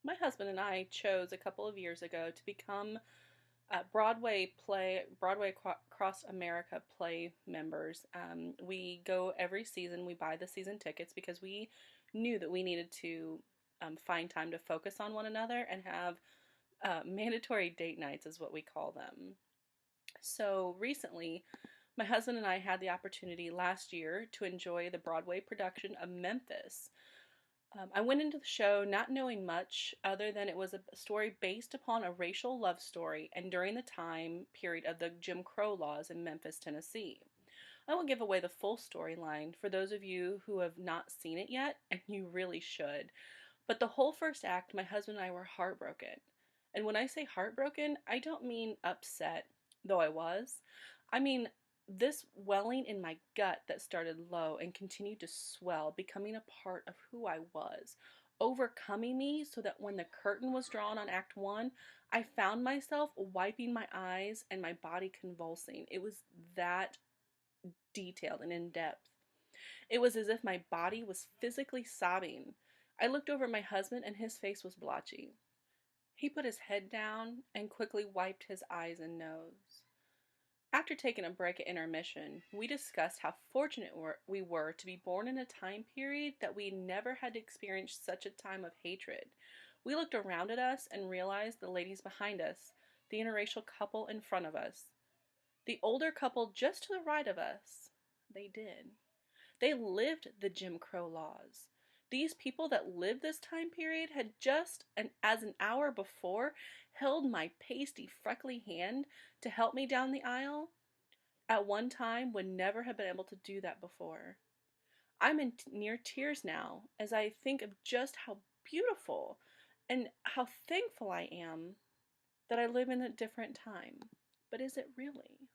My husband and I chose a couple of years ago to become Broadway across America play members. We go every season. We buy the season tickets because we knew that we needed to find time to focus on one another and have mandatory date nights, is what we call them. So recently, my husband and I had the opportunity last year to enjoy the Broadway production of Memphis. I went into the show not knowing much other than it was a story based upon a racial love story and during the time period of the Jim Crow laws in Memphis, Tennessee. I won't give away the full storyline for those of you who have not seen it yet, and you really should. But the whole first act, my husband and I were heartbroken. And when I say heartbroken, I don't mean upset, though I was. I mean this welling in my gut that started low and continued to swell, becoming a part of who I was, overcoming me so that when the curtain was drawn on Act 1, I found myself wiping my eyes and my body convulsing. It was that detailed and in depth. It was as if my body was physically sobbing. I looked over at my husband and his face was blotchy. He put his head down and quickly wiped his eyes and nose. After taking a break at intermission, we discussed how fortunate we were to be born in a time period that we never had to experience such a time of hatred. We looked around at us and realized the ladies behind us, the interracial couple in front of us, the older couple just to the right of us. They did. They lived the Jim Crow laws. These people that lived this time period had as an hour before, held my pasty, freckly hand to help me down the aisle. At one time, would never have been able to do that before. I'm in near tears now as I think of just how beautiful and how thankful I am that I live in a different time. But is it really?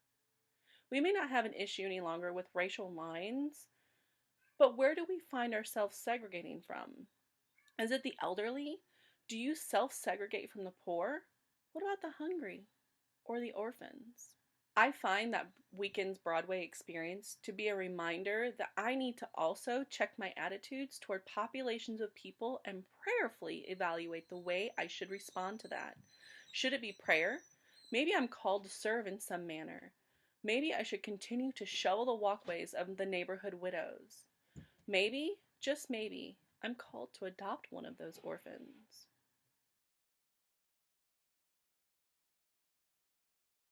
We may not have an issue any longer with racial lines, but where do we find ourselves segregating from? Is it the elderly? Do you self-segregate from the poor? What about the hungry or the orphans? I find that weekend's Broadway experience to be a reminder that I need to also check my attitudes toward populations of people and prayerfully evaluate the way I should respond to that. Should it be prayer? Maybe I'm called to serve in some manner. Maybe I should continue to shovel the walkways of the neighborhood widows. Maybe, just maybe, I'm called to adopt one of those orphans.